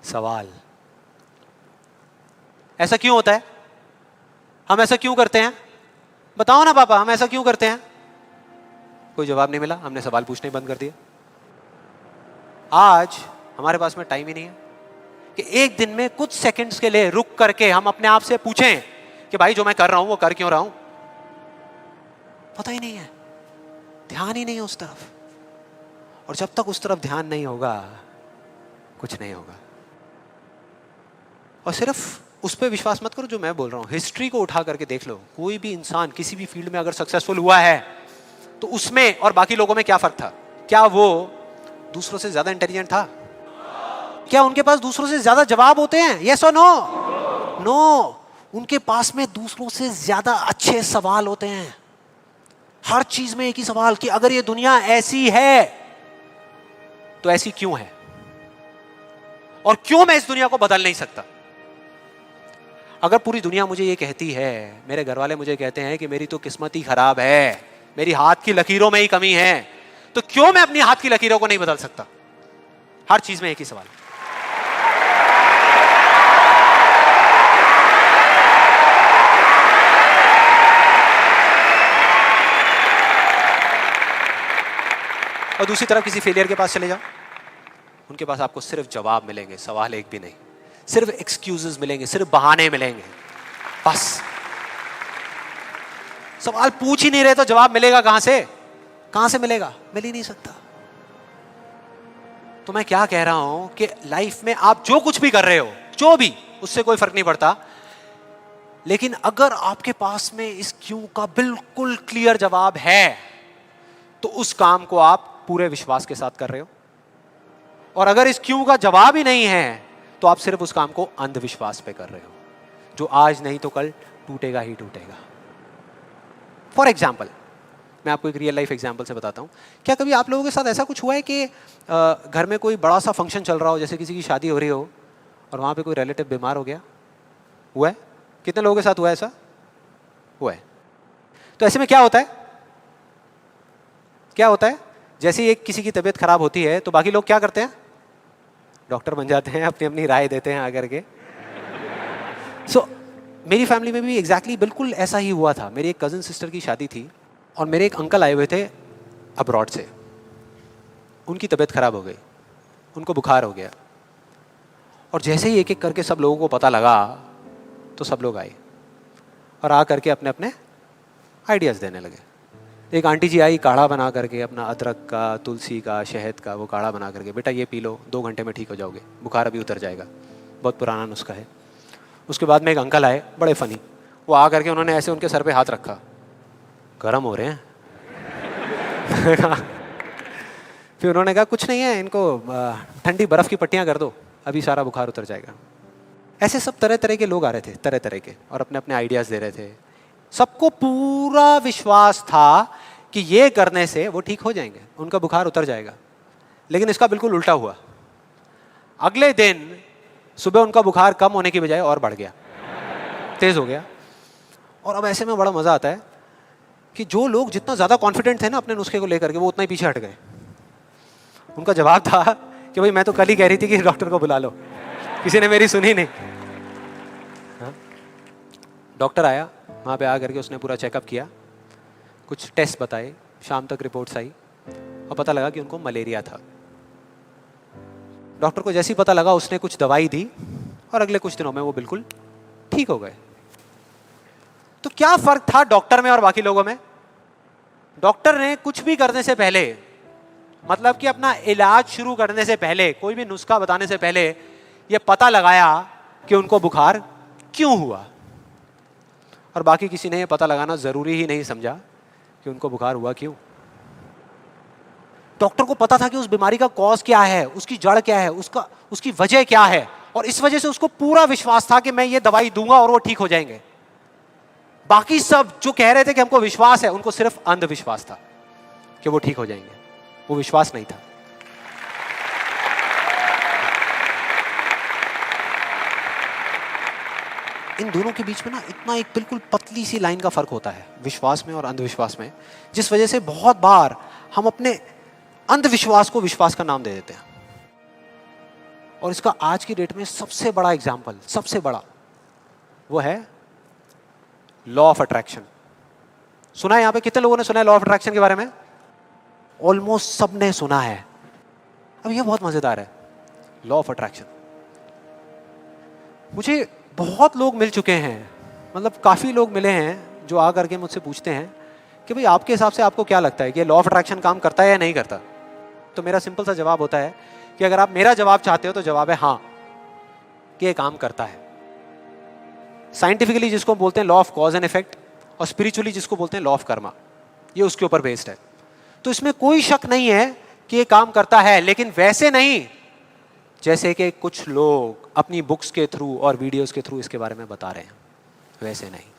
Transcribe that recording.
सवाल। ऐसा क्यों होता है? हम ऐसा क्यों करते हैं? बताओ ना पापा, हम ऐसा क्यों करते हैं? कोई जवाब नहीं मिला, हमने सवाल पूछने बंद कर दिया। आज हमारे पास में टाइम ही नहीं है कि एक दिन में कुछ सेकंड्स के लिए रुक करके हम अपने आप से पूछें कि भाई जो मैं कर रहा हूं वो कर क्यों रहा हूं। पता ही नहीं है, ध्यान ही नहीं है उस तरफ। और जब तक उस तरफ ध्यान नहीं होगा कुछ नहीं होगा। और सिर्फ उस पर विश्वास मत करो जो मैं बोल रहा हूं, हिस्ट्री को उठा करके देख लो। कोई भी इंसान किसी भी फील्ड में अगर सक्सेसफुल हुआ है तो उसमें और बाकी लोगों में क्या फर्क था? क्या वो दूसरों से ज्यादा इंटेलिजेंट था? क्या उनके पास दूसरों से ज्यादा जवाब होते हैं? यस और नो? नो। उनके पास में दूसरों से ज्यादा अच्छे सवाल होते हैं। हर चीज में एक ही सवाल कि अगर ये दुनिया ऐसी है तो ऐसी क्यों है, और क्यों मैं इस दुनिया को बदल नहीं सकता? अगर पूरी दुनिया मुझे ये कहती है, मेरे घर वाले मुझे कहते हैं कि मेरी तो किस्मत ही खराब है, मेरी हाथ की लकीरों में ही कमी है, तो क्यों मैं अपनी हाथ की लकीरों को नहीं बदल सकता? हर चीज में एक ही सवाल। और दूसरी तरफ किसी फेलियर के पास चले जाओ, उनके पास आपको सिर्फ जवाब मिलेंगे, सवाल एक भी नहीं। सिर्फ एक्सक्यूजेस मिलेंगे, सिर्फ बहाने मिलेंगे, बस। सवाल पूछ ही नहीं रहे तो जवाब मिलेगा कहां से? कहां से मिलेगा? मिल ही नहीं सकता। तो मैं क्या कह रहा हूं कि लाइफ में आप जो कुछ भी कर रहे हो, जो भी, उससे कोई फर्क नहीं पड़ता, लेकिन अगर आपके पास में इस क्यों का बिल्कुल क्लियर जवाब है तो उस काम को आप पूरे विश्वास के साथ कर रहे हो। और अगर इस क्यों का जवाब ही नहीं है तो आप सिर्फ उस काम को अंधविश्वास पे कर रहे हो, जो आज नहीं तो कल टूटेगा ही टूटेगा। फॉर एग्जाम्पल, मैं आपको एक रियल लाइफ एग्जाम्पल से बताता हूं। क्या कभी आप लोगों के साथ ऐसा कुछ हुआ है कि घर में कोई बड़ा सा फंक्शन चल रहा हो, जैसे किसी की शादी हो रही हो, और वहां पे कोई रिलेटिव बीमार हो गया? हुआ है? कितने लोगों के साथ हुआ है ऐसा? हुआ है। तो ऐसे में क्या होता है? क्या होता है? जैसे ही एक किसी की तबीयत खराब होती है तो बाकी लोग क्या करते हैं? डॉक्टर बन जाते हैं, अपनी अपनी राय देते हैं आकर के। मेरी फैमिली में भी एग्जैक्टली बिल्कुल ऐसा ही हुआ था। मेरी एक कजन सिस्टर की शादी थी और मेरे एक अंकल आए हुए थे अब्रॉड से। उनकी तबीयत खराब हो गई, उनको बुखार हो गया, और जैसे ही एक एक करके सब लोगों को पता लगा तो सब लोग आए और आ करके अपने अपने आइडियाज़ देने लगे। एक आंटी जी आई, काढ़ा बना करके, अपना अदरक का, तुलसी का, शहद का वो काढ़ा बना करके, बेटा ये पी लो, 2 घंटे में ठीक हो जाओगे, बुखार अभी उतर जाएगा, बहुत पुराना नुस्खा है। उसके बाद में एक अंकल आए, बड़े फनी, वो आ करके उन्होंने ऐसे उनके सर पे हाथ रखा, गर्म हो रहे हैं। फिर उन्होंने कहा कुछ नहीं है, इनको ठंडी बर्फ़ की पट्टियाँ कर दो, अभी सारा बुखार उतर जाएगा। ऐसे सब तरह तरह के लोग आ रहे थे, तरह तरह के, और अपने अपने आइडियाज़ दे रहे थे। सबको पूरा विश्वास था कि ये करने से वो ठीक हो जाएंगे, उनका बुखार उतर जाएगा। लेकिन इसका बिल्कुल उल्टा हुआ। अगले दिन सुबह उनका बुखार कम होने की बजाय और बढ़ गया, तेज हो गया। और अब ऐसे में बड़ा मजा आता है कि जो लोग जितना ज्यादा कॉन्फिडेंट थे ना अपने नुस्खे को लेकर के, वो उतना ही पीछे हट गए। उनका जवाब था कि भाई मैं तो कल ही कह रही थी कि डॉक्टर को बुला लो, किसी ने मेरी सुनी नहीं। डॉक्टर आया, वहाँ पे आ करके उसने पूरा चेकअप किया, कुछ टेस्ट बताए, शाम तक रिपोर्ट्स आई और पता लगा कि उनको मलेरिया था। डॉक्टर को जैसे ही पता लगा उसने कुछ दवाई दी और अगले कुछ दिनों में वो बिल्कुल ठीक हो गए। तो क्या फर्क था डॉक्टर में और बाकी लोगों में? डॉक्टर ने कुछ भी करने से पहले, मतलब कि अपना इलाज शुरू करने से पहले, कोई भी नुस्खा बताने से पहले ये पता लगाया कि उनको बुखार क्यों हुआ, और बाकी किसी ने ये पता लगाना जरूरी ही नहीं समझा कि उनको बुखार हुआ क्यों। डॉक्टर को पता था कि उस बीमारी का कॉज क्या है, उसकी जड़ क्या है, उसकी वजह क्या है, और इस वजह से उसको पूरा विश्वास था कि मैं ये दवाई दूंगा और वो ठीक हो जाएंगे। बाकी सब जो कह रहे थे कि हमको विश्वास है, उनको सिर्फ अंधविश्वास था कि वो ठीक हो जाएंगे, वो विश्वास नहीं था। इन दोनों के बीच में ना इतना एक बिल्कुल पतली सी लाइन का फर्क होता है, विश्वास में और अंधविश्वास में, जिस वजह से बहुत बार हम अपने अंधविश्वास को विश्वास का नाम दे देते हैं और इसका आज की डेट में सबसे बड़ा एग्जाम्पल, सबसे बड़ा, वो है लॉ ऑफ अट्रैक्शन। सुना है यहां पे? कितने लोगों ने सुना है लॉ ऑफ अट्रैक्शन के बारे में? ऑलमोस्ट सबने सुना है। अब ये बहुत मजेदार है, लॉ ऑफ अट्रैक्शन। मुझे बहुत लोग मिल चुके हैं, मतलब काफी लोग मिले हैं जो आ करके मुझसे पूछते हैं कि भाई आपके हिसाब से आपको क्या लगता है कि लॉ ऑफ अट्रैक्शन काम करता है या नहीं करता? तो मेरा सिंपल सा जवाब होता है कि अगर आप मेरा जवाब चाहते हो तो जवाब है हाँ, कि ये काम करता है। साइंटिफिकली जिसको बोलते हैं law of cause and effect, और स्पिरिचुअली जिसको बोलते हैं लॉ ऑफ कर्मा, ये उसके ऊपर बेस्ड है। तो इसमें कोई शक नहीं है कि ये काम करता है, लेकिन वैसे नहीं जैसे कि कुछ लोग अपनी बुक्स के थ्रू और वीडियोस के थ्रू इसके बारे में बता रहे हैं, वैसे नहीं।